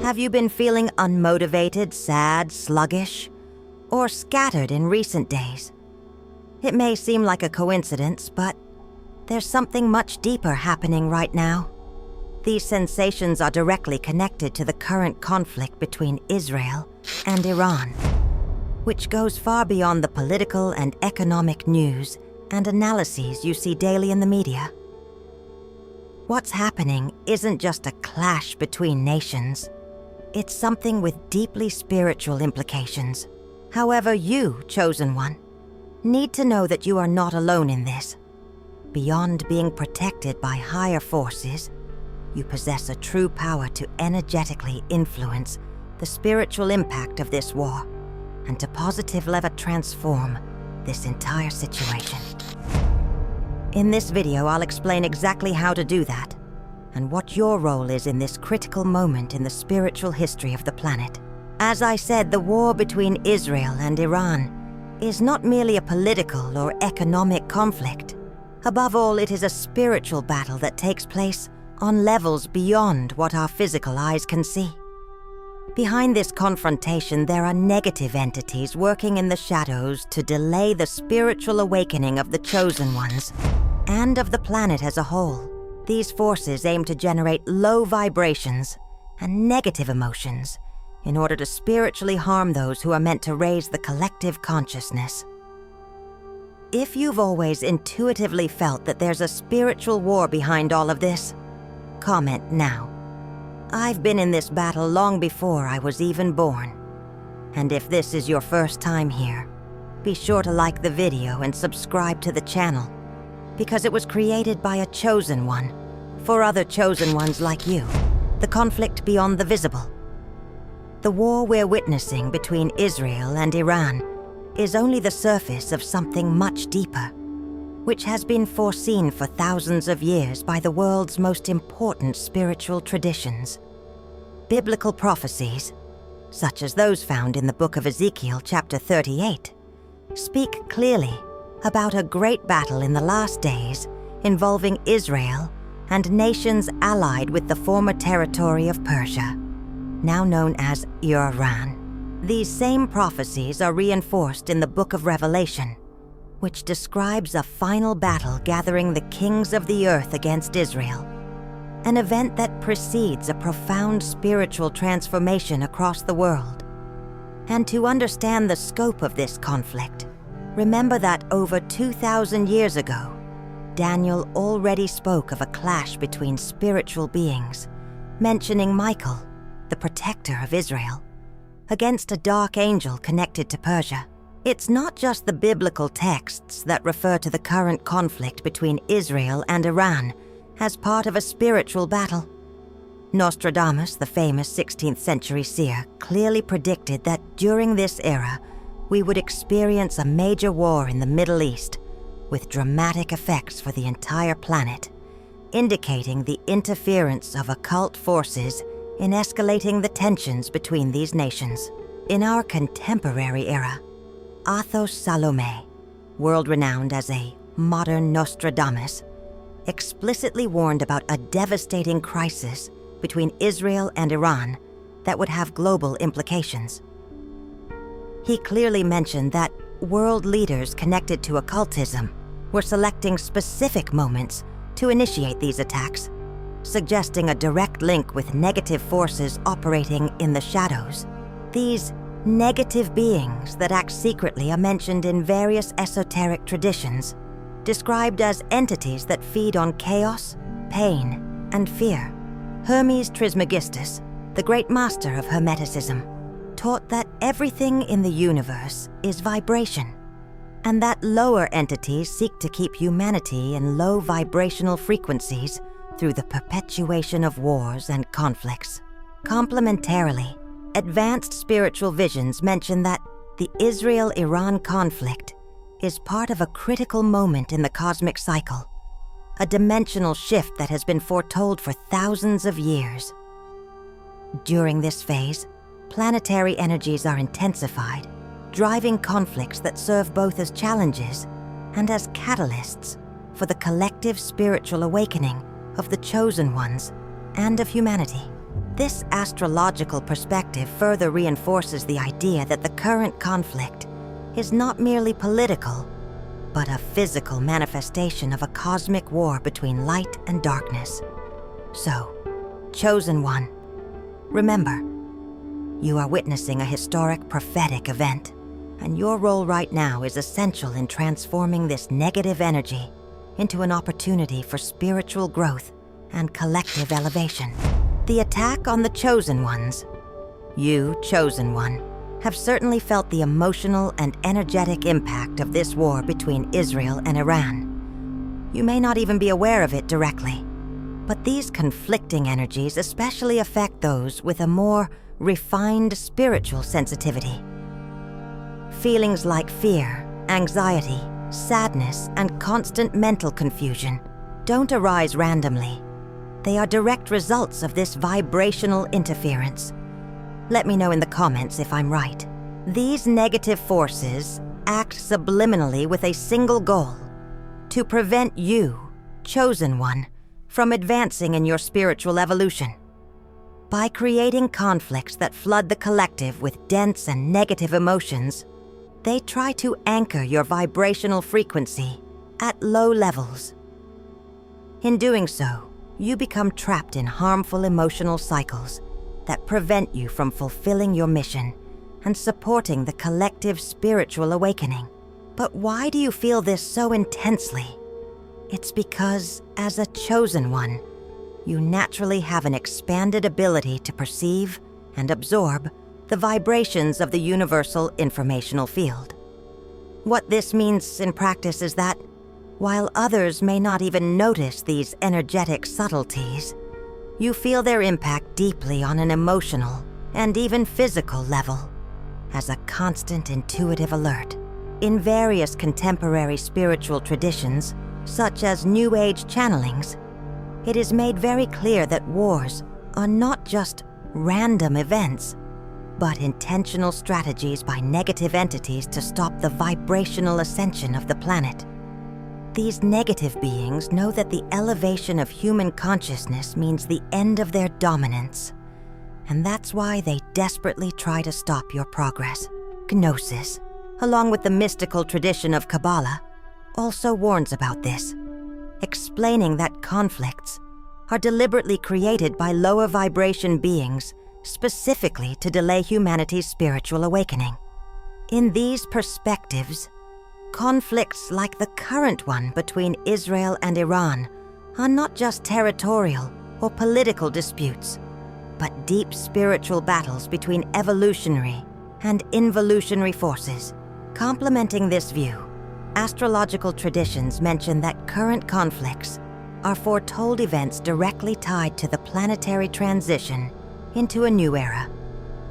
Have you been feeling unmotivated, sad, sluggish, or scattered in recent days? It may seem like a coincidence, but there's something much deeper happening right now. These sensations are directly connected to the current conflict between Israel and Iran, which goes far beyond the political and economic news and analyses you see daily in the media. What's happening isn't just a clash between nations. It's something with deeply spiritual implications. However, you, chosen one, need to know that you are not alone in this. Beyond being protected by higher forces, you possess a true power to energetically influence the spiritual impact of this war and to positively transform this entire situation. In this video, I'll explain exactly how to do that and what your role is in this critical moment in the spiritual history of the planet. As I said, the war between Israel and Iran is not merely a political or economic conflict. Above all, it is a spiritual battle that takes place on levels beyond what our physical eyes can see. Behind this confrontation, there are negative entities working in the shadows to delay the spiritual awakening of the chosen ones and of the planet as a whole. These forces aim to generate low vibrations and negative emotions in order to spiritually harm those who are meant to raise the collective consciousness. If you've always intuitively felt that there's a spiritual war behind all of this, comment now. I've been in this battle long before I was even born. And if this is your first time here, be sure to like the video and subscribe to the channel, because it was created by a chosen one, for other chosen ones like you. The conflict beyond the visible. The war we're witnessing between Israel and Iran is only the surface of something much deeper, which has been foreseen for thousands of years by the world's most important spiritual traditions. Biblical prophecies, such as those found in the book of Ezekiel chapter 38, speak clearly about a great battle in the last days involving Israel and nations allied with the former territory of Persia, now known as Iran. These same prophecies are reinforced in the book of Revelation, which describes a final battle gathering the kings of the earth against Israel, an event that precedes a profound spiritual transformation across the world. And to understand the scope of this conflict, remember that over 2,000 years ago, Daniel already spoke of a clash between spiritual beings, mentioning Michael, the protector of Israel, against a dark angel connected to Persia. It's not just the biblical texts that refer to the current conflict between Israel and Iran as part of a spiritual battle. Nostradamus, the famous 16th century seer, clearly predicted that during this era, we would experience a major war in the Middle East with dramatic effects for the entire planet, indicating the interference of occult forces in escalating the tensions between these nations. In our contemporary era, Athos Salome, world-renowned as a modern Nostradamus, explicitly warned about a devastating crisis between Israel and Iran that would have global implications. He clearly mentioned that world leaders connected to occultism were selecting specific moments to initiate these attacks, suggesting a direct link with negative forces operating in the shadows. These negative beings that act secretly are mentioned in various esoteric traditions, described as entities that feed on chaos, pain, and fear. Hermes Trismegistus, the great master of Hermeticism, taught that everything in the universe is vibration, and that lower entities seek to keep humanity in low vibrational frequencies through the perpetuation of wars and conflicts. Complementarily, advanced spiritual visions mention that the Israel-Iran conflict is part of a critical moment in the cosmic cycle, a dimensional shift that has been foretold for thousands of years. During this phase, planetary energies are intensified, driving conflicts that serve both as challenges and as catalysts for the collective spiritual awakening of the chosen ones and of humanity. This astrological perspective further reinforces the idea that the current conflict is not merely political, but a physical manifestation of a cosmic war between light and darkness. So, Chosen One, remember, you are witnessing a historic prophetic event, and your role right now is essential in transforming this negative energy into an opportunity for spiritual growth and collective elevation. The attack on the Chosen Ones. You, Chosen One, have certainly felt the emotional and energetic impact of this war between Israel and Iran. You may not even be aware of it directly, but these conflicting energies especially affect those with a more refined spiritual sensitivity. Feelings like fear, anxiety, sadness, and constant mental confusion don't arise randomly. They are direct results of this vibrational interference. Let me know in the comments if I'm right. These negative forces act subliminally with a single goal: to prevent you, Chosen One, from advancing in your spiritual evolution. By creating conflicts that flood the collective with dense and negative emotions, they try to anchor your vibrational frequency at low levels. In doing so, you become trapped in harmful emotional cycles that prevent you from fulfilling your mission and supporting the collective spiritual awakening. But why do you feel this so intensely? It's because, as a Chosen One, you naturally have an expanded ability to perceive and absorb the vibrations of the universal informational field. What this means in practice is that, while others may not even notice these energetic subtleties, you feel their impact deeply on an emotional and even physical level, as a constant intuitive alert. In various contemporary spiritual traditions, such as New Age channelings, it is made very clear that wars are not just random events, but intentional strategies by negative entities to stop the vibrational ascension of the planet. These negative beings know that the elevation of human consciousness means the end of their dominance, and that's why they desperately try to stop your progress. Gnosis, along with the mystical tradition of Kabbalah, also warns about this, explaining that conflicts are deliberately created by lower vibration beings specifically to delay humanity's spiritual awakening. In these perspectives, conflicts like the current one between Israel and Iran are not just territorial or political disputes, but deep spiritual battles between evolutionary and involutionary forces. Complementing this view, astrological traditions mention that current conflicts are foretold events directly tied to the planetary transition into a new era.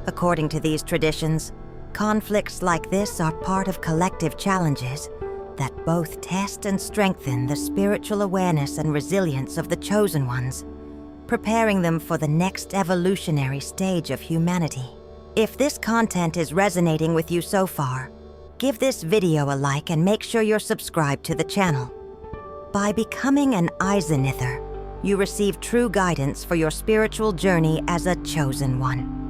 According to these traditions, conflicts like this are part of collective challenges that both test and strengthen the spiritual awareness and resilience of the Chosen Ones, preparing them for the next evolutionary stage of humanity. If this content is resonating with you so far, give this video a like and make sure you're subscribed to the channel. By becoming an Eisenither, you receive true guidance for your spiritual journey as a Chosen One.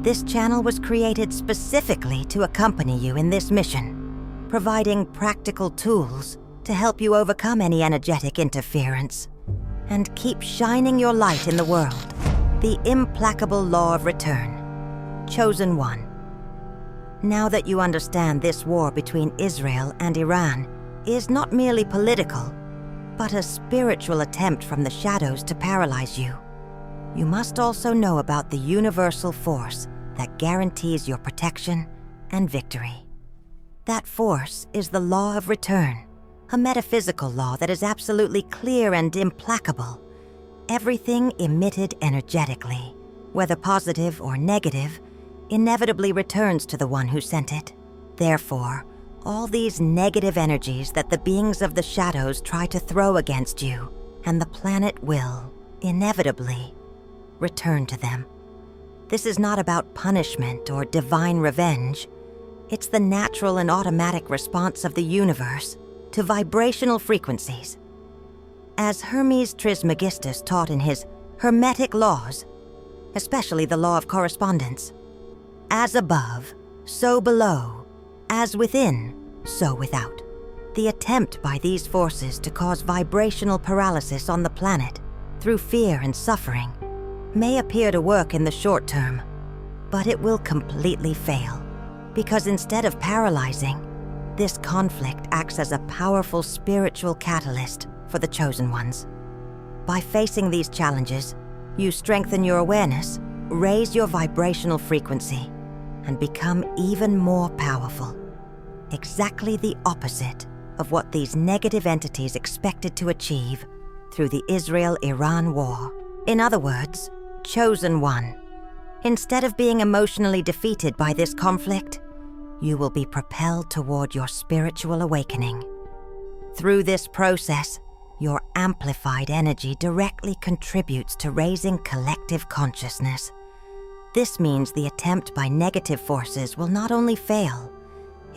This channel was created specifically to accompany you in this mission, providing practical tools to help you overcome any energetic interference and keep shining your light in the world. The implacable law of return. Chosen One. Now that you understand this war between Israel and Iran is not merely political, but a spiritual attempt from the shadows to paralyze you, you must also know about the universal force that guarantees your protection and victory. That force is the law of return, a metaphysical law that is absolutely clear and implacable. Everything emitted energetically, whether positive or negative, inevitably returns to the one who sent it. Therefore, all these negative energies that the beings of the shadows try to throw against you and the planet will, inevitably, return to them. This is not about punishment or divine revenge. It's the natural and automatic response of the universe to vibrational frequencies. As Hermes Trismegistus taught in his Hermetic Laws, especially the law of correspondence. As above, so below, as within, so without. The attempt by these forces to cause vibrational paralysis on the planet through fear and suffering may appear to work in the short term, but it will completely fail, because instead of paralyzing, this conflict acts as a powerful spiritual catalyst for the chosen ones. By facing these challenges, you strengthen your awareness, raise your vibrational frequency, and become even more powerful. Exactly the opposite of what these negative entities expected to achieve through the Israel-Iran war. In other words, chosen one. Instead of being emotionally defeated by this conflict, you will be propelled toward your spiritual awakening. Through this process, your amplified energy directly contributes to raising collective consciousness. This means the attempt by negative forces will not only fail,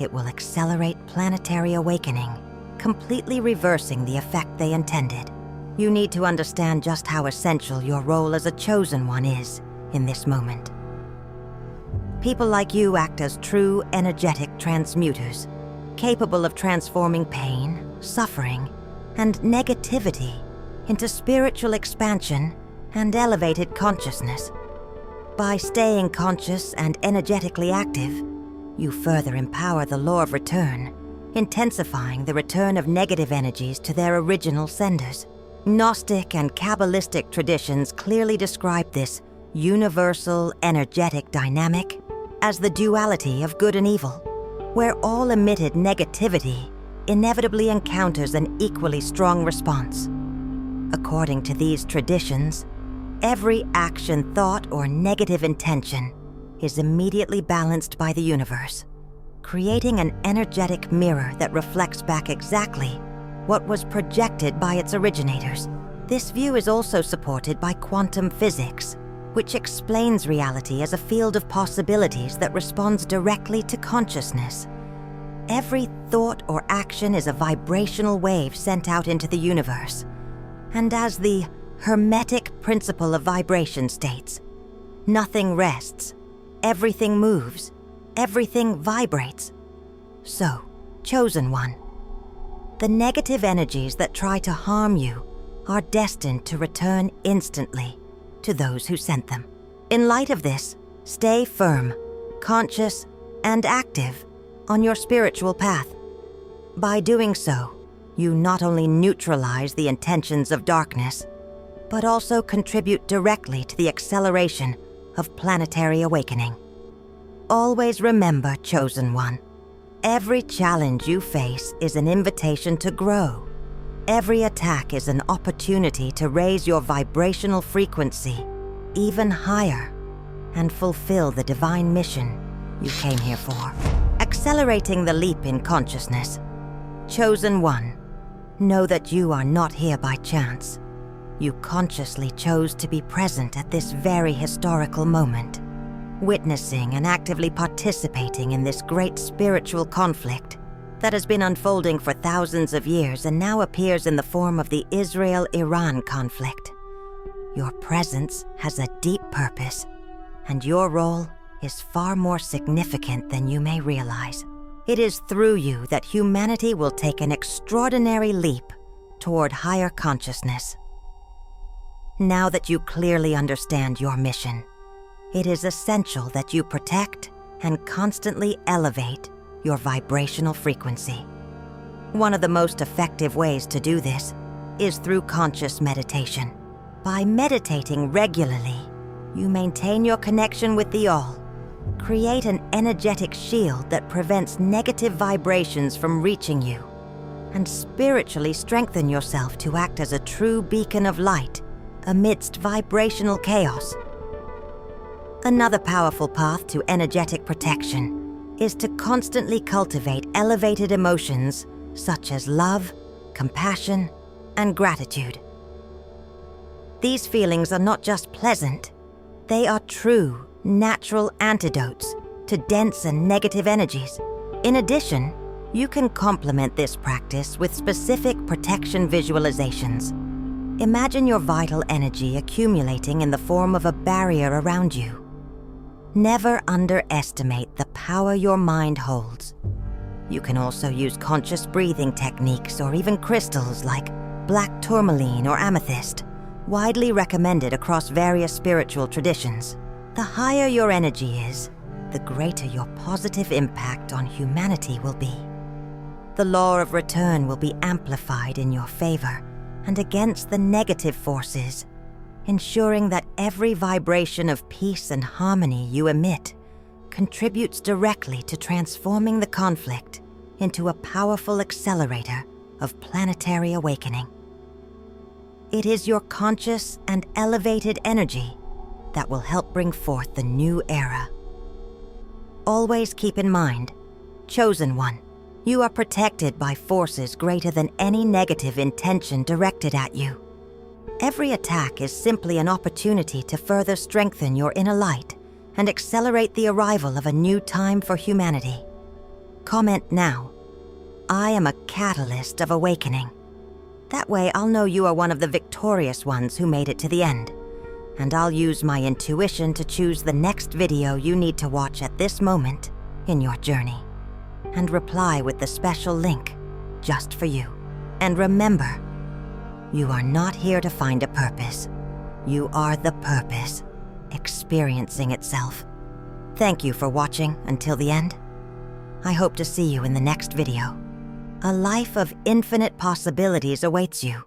it will accelerate planetary awakening, completely reversing the effect they intended. You need to understand just how essential your role as a chosen one is in this moment. People like you act as true energetic transmuters, capable of transforming pain, suffering, and negativity into spiritual expansion and elevated consciousness. By staying conscious and energetically active, you further empower the law of return, intensifying the return of negative energies to their original senders. Gnostic and Kabbalistic traditions clearly describe this universal energetic dynamic as the duality of good and evil, where all emitted negativity inevitably encounters an equally strong response. According to these traditions, every action, thought, or negative intention is immediately balanced by the universe, creating an energetic mirror that reflects back exactly what was projected by its originators. This view is also supported by quantum physics, which explains reality as a field of possibilities that responds directly to consciousness. Every thought or action is a vibrational wave sent out into the universe, and as the Hermetic principle of vibration states, nothing rests, everything moves, everything vibrates. So, chosen one, the negative energies that try to harm you are destined to return instantly to those who sent them. In light of this, stay firm, conscious, and active on your spiritual path. By doing so, you not only neutralize the intentions of darkness, but also contribute directly to the acceleration of planetary awakening. Always remember, chosen one, every challenge you face is an invitation to grow. Every attack is an opportunity to raise your vibrational frequency even higher and fulfill the divine mission you came here for. Accelerating the leap in consciousness. Chosen one, know that you are not here by chance. You consciously chose to be present at this very historical moment, witnessing and actively participating in this great spiritual conflict that has been unfolding for thousands of years and now appears in the form of the Israel-Iran conflict. Your presence has a deep purpose, and your role is far more significant than you may realize. It is through you that humanity will take an extraordinary leap toward higher consciousness. Now that you clearly understand your mission, it is essential that you protect and constantly elevate your vibrational frequency. One of the most effective ways to do this is through conscious meditation. By meditating regularly, you maintain your connection with the All, create an energetic shield that prevents negative vibrations from reaching you, and spiritually strengthen yourself to act as a true beacon of light amidst vibrational chaos. Another powerful path to energetic protection is to constantly cultivate elevated emotions such as love, compassion, and gratitude. These feelings are not just pleasant, they are true, natural antidotes to dense and negative energies. In addition, you can complement this practice with specific protection visualizations. Imagine your vital energy accumulating in the form of a barrier around you. Never underestimate the power your mind holds. You can also use conscious breathing techniques or even crystals like black tourmaline or amethyst, widely recommended across various spiritual traditions. The higher your energy is, the greater your positive impact on humanity will be. The law of return will be amplified in your favor and against the negative forces, ensuring that every vibration of peace and harmony you emit contributes directly to transforming the conflict into a powerful accelerator of planetary awakening. It is your conscious and elevated energy that will help bring forth the new era. Always keep in mind, Chosen One, you are protected by forces greater than any negative intention directed at you. Every attack is simply an opportunity to further strengthen your inner light and accelerate the arrival of a new time for humanity. Comment now, "I am a catalyst of awakening." That way I'll know you are one of the victorious ones who made it to the end, and I'll use my intuition to choose the next video you need to watch at this moment in your journey, and reply with the special link just for you. And remember, you are not here to find a purpose. You are the purpose, experiencing itself. Thank you for watching until the end. I hope to see you in the next video. A life of infinite possibilities awaits you.